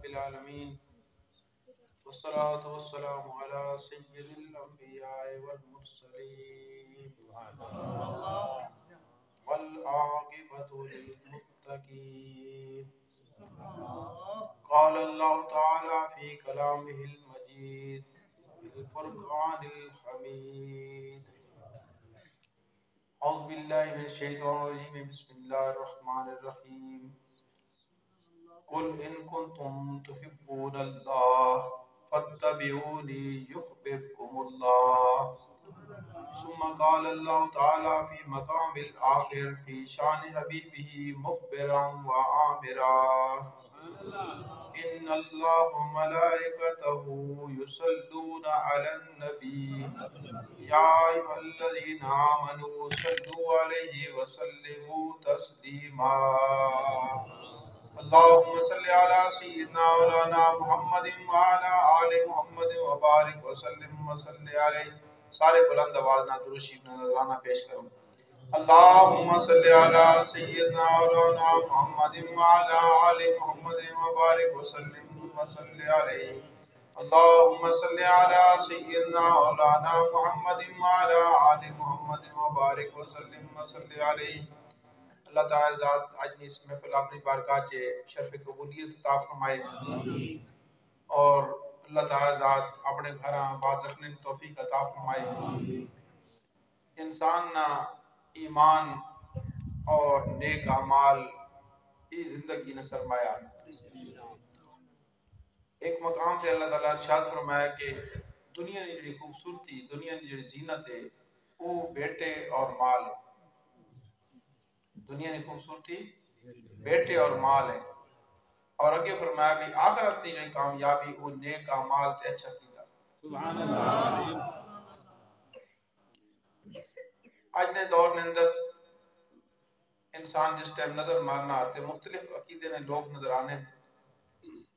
رب العالمين والصلاة والسلام على سيد الأنبياء والمرسلين والعاقبة للمتقين. قال الله تعالى في كلامه المجيد في الفرقان الحميد. أعوذ بالله من الشيطان الرجيم. بسم الله الرحمن الرحيم. قل إن كنتم تحبون الله فاتبعوني يحببكم الله. ثم قال الله تعالى في مقام الآخر في شان حبيبه مخبرا وآمرا: إن الله وملائكته يصلون على النبي يا أيها الذين آمنوا صلوا عليه وسلموا تسليما. اللهم صل على سيدنا مولانا محمد وعلى آل محمد وبارک وسلم وصل علیہ. سارے بلند آواز نہ درود شریف نذرانہ پیش کرو. اللهم صل على سيدنا مولانا محمد وعلى آل محمد وبارك وسلم وصل عليه. اللهم صل على سيدنا مولانا محمد وعلى آل محمد وبارك وسلم وصل عليه. اللہ تعالی ذات آج اس محفل اپنی بارگاہ سے شرف قبولیت عطا فرمائے اور اللہ تعالی ذات اپنے گھر آباد رکھنے کی توفیق عطا فرمائے. انسان نہ ایمان اور نیک اعمال یہ زندگی نہ سرمایہ. ایک مقام سے اللہ تعالیٰ ارشاد فرمایا کہ دنیا کی جڑی خوبصورتی، دنیا کی جڑی زینت ہے وہ بیٹے اور مال ہے. دنیا کی خوبصورتی بیٹے اور مال ہے. اور اگے فرمایا بھی آخرت کی جڑی کامیابی وہ نیک اعمال تے اچھا کیتا. سبحان اللہ. آج نے دور نے اندر انسان جس ٹائم نظر مارنا آتے مختلف عقیدے نے لوگ نظر آنے.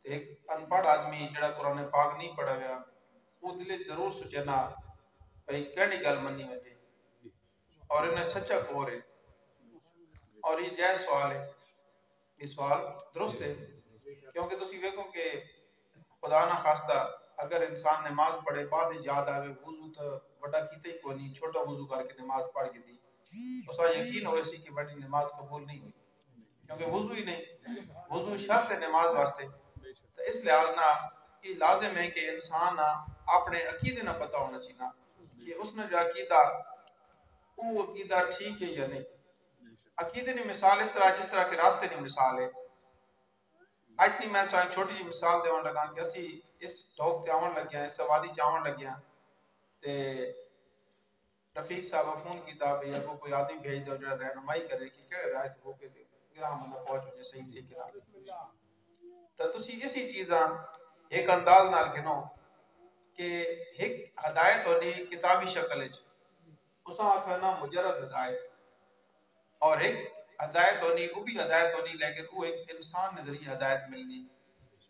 ایک ان پڑھ آدمی جڑا قرآن پاک نہیں پڑھا گیا وہ دلے ضرور سوچنا بھئی کہنی گل منی وجے اور انہیں سچا کور ہے اور یہ جائز سوال ہے. یہ سوال درست ہے کیونکہ تسی ویکھو کہ خدا نہ خواستہ اگر انسان نماز پڑھے بعد یاد آوے وضو تو بڑا کیتے ہی کوئی نہیں، چھوٹا وضو کر کے نماز پڑھ کے دی اس کا یقین ہوئے سی کہ بڑی نماز قبول نہیں ہوئی کیونکہ وضو ہی نہیں. وضو شرط ہے نماز واسطے. تو اس لحاظ نہ یہ لازم ہے کہ انسان اپنے عقیدے نہ پتہ ہونا چاہیے کہ اس نے جو عقیدہ وہ عقیدہ ٹھیک ہے یا نہیں. عقیدے نے مثال اس طرح جس طرح کے راستے نے مثال ہے. آج نہیں میں چاہیے چھوٹی جی مثال دیوان لگا کہ اسی اس ٹوک تے آون لگیا ہیں سوادی چاون لگیا تے رفیق صاحب فون کیتا بھی اگو کوئی آدمی بھیج دو جڑا رہنمائی کرے کہ کہڑے راہ ہو کے گرام نہ پہنچ وجے صحیح طریقے نال. تو تسی اسی چیزاں ایک انداز نال گنو کہ ایک ہدایت ہونی کتابی شکل وچ اساں آکھنا مجرد ہدایت اور ایک ہدایت ہونی وہ بھی ہدایت ہونی لیکن وہ ایک انسان نے ذریعہ ہدایت ملنی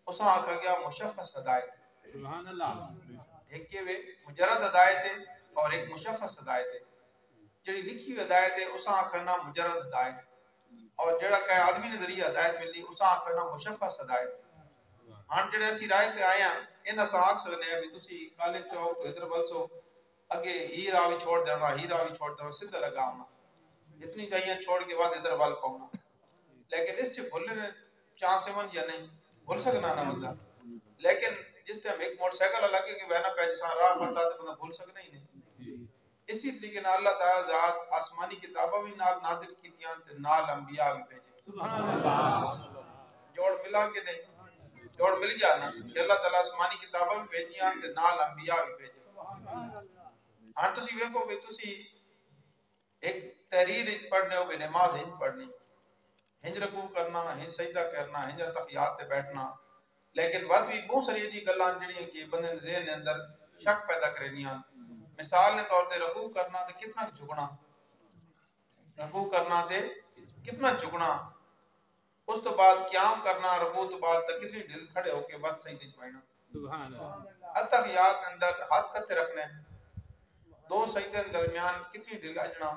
اساں آکھا گیا مشخص ہدایت. سبحان اللہ. ایک کہ مجرد ہدایت ہے اور ایک مشخص ہدایت ہے. جڑی لکھی ہوئی ہدایت ہے اساں آکھنا مجرد ہدایت اور جڑا کہ آدمی نے ذریعہ ہدایت ملنی اساں آکھنا مشخص ہدایت. ہن جڑے اسی رائے تے آئے ہیں ان اساں آکھ سکنے ہیں بھی تسی کالج تے ہو تو ادھر بلسو اگے ہی راہ بھی چھوڑ دینا ہی راہ بھی چھوڑ دینا سیدھا لگا ہونا اتنی جائیاں چھوڑ کے بعد ادھر بل پاؤنا. لیکن اس سے بھولنے چانس من یا نہیں بھول سکنا نہ بندہ. لیکن جس ٹائم ایک موٹر سائیکل لگے کہ بہنا پہ جساں راہ پتا تو بندہ بھول سکنا ہی نہیں. اسی طریقے نال اللہ تعالی ذات آسمانی کتاباں بھی نال نازل کیتیاں تے نال انبیاء بھی بھیجے. سبحان اللہ. جوڑ ملا کے نہیں جوڑ مل گیا نا کہ اللہ تعالی آسمانی کتاباں بھی بھیجیاں تے نال انبیاء بھی بھیجے. ہاں تسی ویکھو کہ تسی ایک تحریر پڑھنے ہو کہ نماز ہنج پڑھنی ہنج رکوع کرنا ہنج سجدہ کرنا ہنج تحیات تے بیٹھنا لیکن بعد بھی بہت ساری جی گلاں جڑیاں کہ بندے دے ذہن دے اندر شک پیدا کرنیاں. مثال نے طور تے رکوع کرنا تے کتنا جھکنا رکوع کرنا تے کتنا جھکنا اس تو بعد قیام کرنا رکوع تو بعد تک کتنی ڈھل کھڑے ہو کے بعد سجدے وچ بیٹھنا. سبحان اللہ. تحیات کے اندر ہاتھ کتے رکھنے دو سجدے کے درمیان کتنی ڈھل اجنا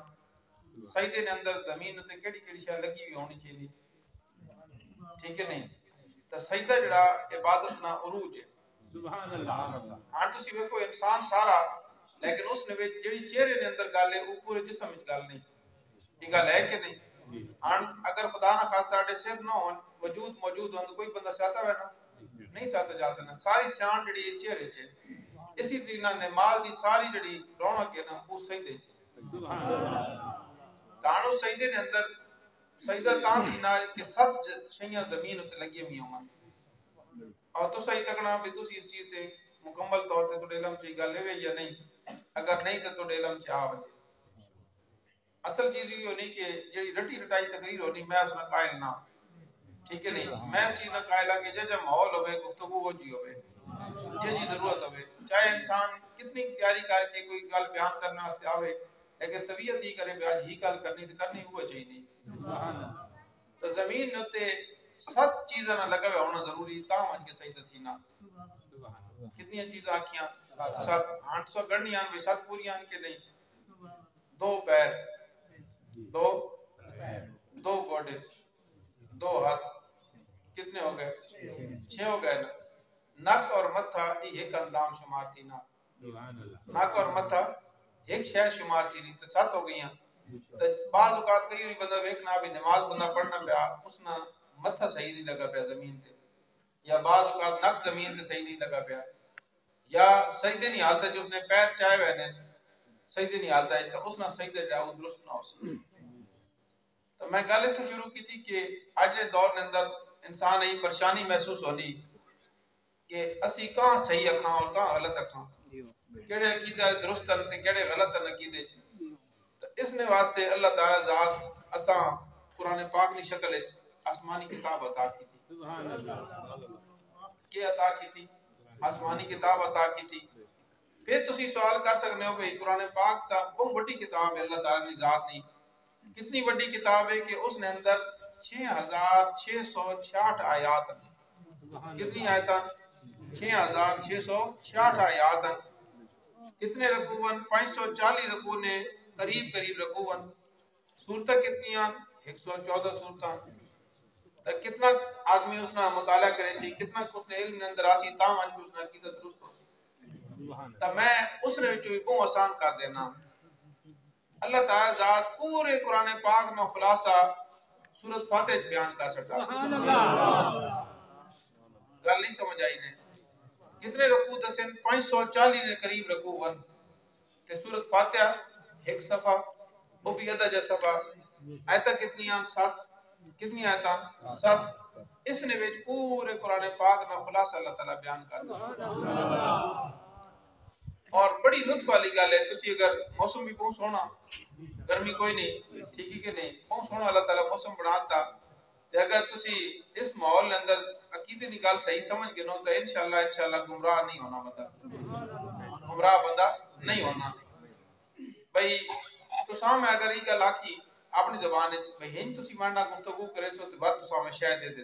سجدے نے اندر زمین تے کیڑی کیڑی شے لگی ہوئی ہونی چاہیے ٹھیک ہے نہیں. تو سجدہ جڑا عبادت نہ عروج ہے. سبحان اللہ. ہاں تسی ویکھو انسان سارا لیکن اس نے جڑی چہرے نے اندر گل ہے وہ پورے جسم وچ گل نہیں. یہ گل ہے کہ نہیں؟ ہاں اگر خدا نہ خاصہ ڈے سر نہ ہون وجود موجود ہون کوئی بندہ ساتھ ہے نا نہیں ساتھ جا سکتا. ساری سیان جڑی اس چہرے چ اسی طریقے نماز دی ساری جڑی رونق ہے نا وہ سجدے چ. سبحان اللہ. تانو سجدے نے اندر سجدہ تاں تھی نہ کہ سب شیاں زمین تے لگی ہوئی ہون اور تو صحیح تکنا بھی تسی اس چیز تے مکمل طور تے تو علم چ گل ہے یا نہیں. اگر نہیں تے تو علم چ آ وجے اصل چیز یہ ہونی کہ جڑی رٹی رٹائی تقریر ہونی میں اس میں قائل نہ ٹھیک ہے نہیں. میں اس چیز نہ قائل ہوں کہ جب ماحول ہوئے گفتگو ہو جی ہوئے یہ جی ضرورت ہوئے چاہے انسان کتنی تیاری کر کے کوئی گل بیان کرنا واسطے آوے لیکن طبیعت ہی کرے آج ہی گل کرنی تو کرنی ہوا چاہیے. تو زمین تے سب چیزاں نہ لگا ہوا ہونا ضروری تاں ون کے سجدہ تھی نہ کتنی چیزاں آکھیاں سات 800 گڑنیاں بھی سات پوریاں کے نہیں. دو پیر دو گوڑے دو ہاتھ کتنے ہو گئے 6 ہو گئے نا. نک اور متھا ایک اندام شمار تھی نا. نک اور متھا ایک شے شمار تھی نہیں تو 7 ہو گئی ہیں. تو بعض اوقات کئی بھی بندہ ویکھنا بھی نماز بندہ پڑھنا پیا اس نا متھا صحیح نہیں لگا پیا زمین تے یا بعض اوقات نک زمین تے صحیح نہیں لگا پیا یا سجدے نہیں حالتا جو اس نے پیر چائے ہوئے نے سجدے نہیں حالتا ہے تو اس نا سجدہ جاؤ درست نہ ہو سکتا. تو میں گل اس تو شروع کی تھی کہ آج کے دور کے اندر انسان یہ پریشانی محسوس ہونی کہ اسی کہاں صحیح اکھاں اور کہاں غلط اکھاں کیڑے عقیدہ درست ہیں تے کیڑے غلط ہیں عقیدے. تو اس نے واسطے اللہ تعالی ذات اساں قرآن پاک کی شکل ہے آسمانی کتاب عطا کی تھی. سبحان اللہ. کہ عطا کی تھی آسمانی کتاب عطا کی تھی. پھر تسی سوال کر سکتے ہو کہ قرآن پاک تا بہت بڑی کتاب ہے اللہ تعالی کی ذات نہیں کتنی بڑی کتاب ہے کہ اس نے اندر 6666 آیات ہیں. کتنی آیات ہیں 6666 آیات ہیں. کتنے رکوع ہیں 540 رکوع نے قریب رکوع ہیں. سورتیں کتنی ہیں 114 سورتیں. تو کتنا آدمی اس نے مطالعہ کرے سی کتنا اس نے علم نے اندر آسی تاں وانچ اس نے عقیدت درست ہو سی. تو میں اس نے بھی بہت آسان کر دینا. اللہ تعالی ذات پورے قرآن پاک میں خلاصہ سورۃ فاتح بیان کر سکتا. سبحان اللہ. گل نہیں سمجھ آئی نے کتنے رکوع دسن 540 نے قریب رکوع ون تے سورۃ فاتحہ ایک صفحہ وہ بھی ادھا جا صفحہ آیتہ کتنی ہیں 7 کتنی آیتاں 7. اس نے وچ پورے قرآن پاک میں خلاصہ اللہ تعالی بیان کر دیا. اور بڑی لطف والی گل ہے تسی اگر موسم بھی بہت سونا گرمی کوئی نہیں ٹھیک ہے کہ نہیں بہت سونا اللہ تعالی موسم بناتا تے اگر تسی اس ماحول کے اندر عقیدے کی گل صحیح سمجھ گئے نو تو انشاءاللہ گمراہ نہیں ہونا بندہ نہیں ہونا. بھئی تو سامنے اگر یہ گل آکھی اپنی زبان ہے بھئی ہن تسی ماننا گفتگو کرے سو تے بات تو سامنے شاید دے دے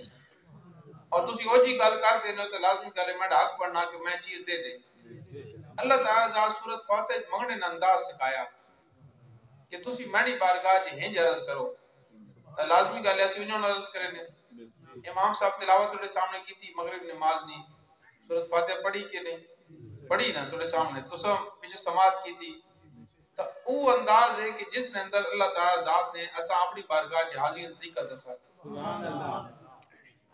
اور تسی او جی گل کر دینے تو لازمی گل ہے میں حق پڑھنا کہ میں چیز دے دے. اللہ تعالی ذات سورۃ فاتح منگنے نا انداز سکھایا کہ تسی میری بارگاہ چ ہنج عرض کرو تو لازمی گل ہے اسی انہوں نے عرض کرے نے. امام صاحب تلاوت تھوڑے سامنے کی تھی مغرب نماز نہیں سورۃ فاتح پڑھی کہ نہیں پڑھی نا تھوڑے سامنے تو سب پیچھے سماعت کی تھی. تو وہ انداز ہے کہ جس نے اندر اللہ تعالی ذات نے اساں اپنی بارگاہ چ حاضری طریقہ دسا. سبحان اللہ.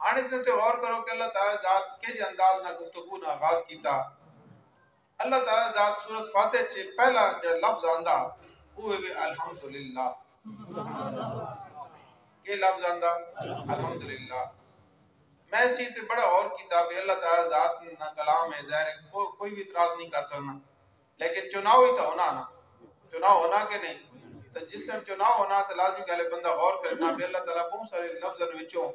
آنے سے تو غور کرو کہ اللہ تعالی ذات کے جو انداز نہ گفتگو نہ آغاز کیتا. اللہ تعالی ذات سورۃ فاتح چ پہلا جو لفظ آندا وہ ہے الحمدللہ. یہ لفظ آندا الحمدللہ. میں اسی تے بڑا اور کتاب ہے اللہ تعالی ذات نہ کلام ہے ظاہر ہے کوئی بھی اعتراض نہیں کر سکنا لیکن چناؤ ہی تو ہونا نا چناؤ ہونا کہ نہیں. تو جس ٹائم چناؤ ہونا تو لازمی گل بندہ غور کرنا بھی اللہ تعالی بہت سارے لفظاں وچوں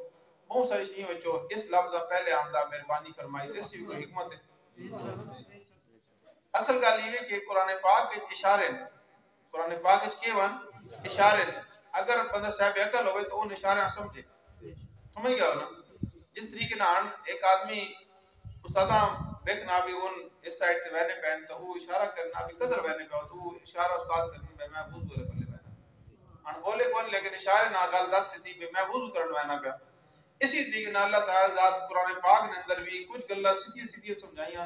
بہت ساری چیزوں وچوں اس لفظ پہلے آندا مہربانی فرمائی اس کی کوئی حکمت ہے. اصل گل یہ ہے کہ قرآن پاک کے اشارے قرآن پاک کے کیا ون اشارے اگر بندہ صاحب عقل ہوئے تو ان اشارے سمجھے سمجھ گیا ہو نا. جس طریقے نال ایک آدمی استاداں بیکنا بھی ان اس سائڈ تے وینے پہن تو وہ اشارہ کرنا بھی قدر وینے پہ تو وہ اشارہ استاد کرنا میں وضو کرے پہلے وینا ان بولے کون لیکن اشارے نہ گل دس دیتی بھی میں وضو کرن وینا پیا اسی طریقے نال اللہ تعالی ذات قرآن پاک نے اندر بھی کچھ گلاں سیدھی سیدھی سمجھائیاں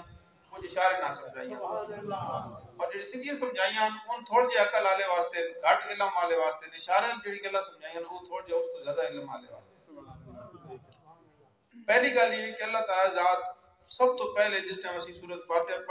کچھ اشارے نہ سمجھائیاں اور جڑی سیدھی سمجھائیاں ان تھوڑ جے عقل والے واسطے گھٹ علم والے واسطے اشارے جڑی گلاں سمجھائیاں وہ تھوڑ جے اس تو زیادہ علم والے واسطے پہلی گل یہ کہ اللہ تعالی ذات سب تو پہلے جس ٹائم اسی سورۃ فاتحہ